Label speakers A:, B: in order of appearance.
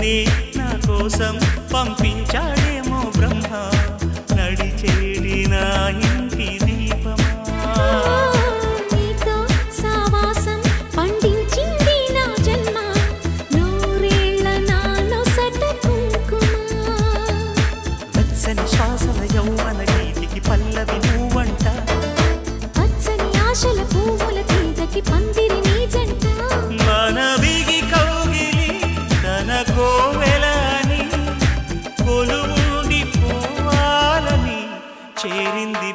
A: నిన్నే నా కోసం పంపించాడేమో బ్రహ్మ నడిచేడి నా ఇంటి దీపమా
B: నీతో సావాసం పండించింది నా జన్మ నూరేళ్ల నాలో సట కుంకుమ
A: వెచ్చని శ్వాసల యౌవన గీతికి పల్లవి నువ్వంట
B: పచ్చని ఆశల పువ్వుల తీగకి పందిరి నీ జంట
A: మనవిగి కౌగిలి తన కోవెలని కొలువుండి పోవాలని చేరింది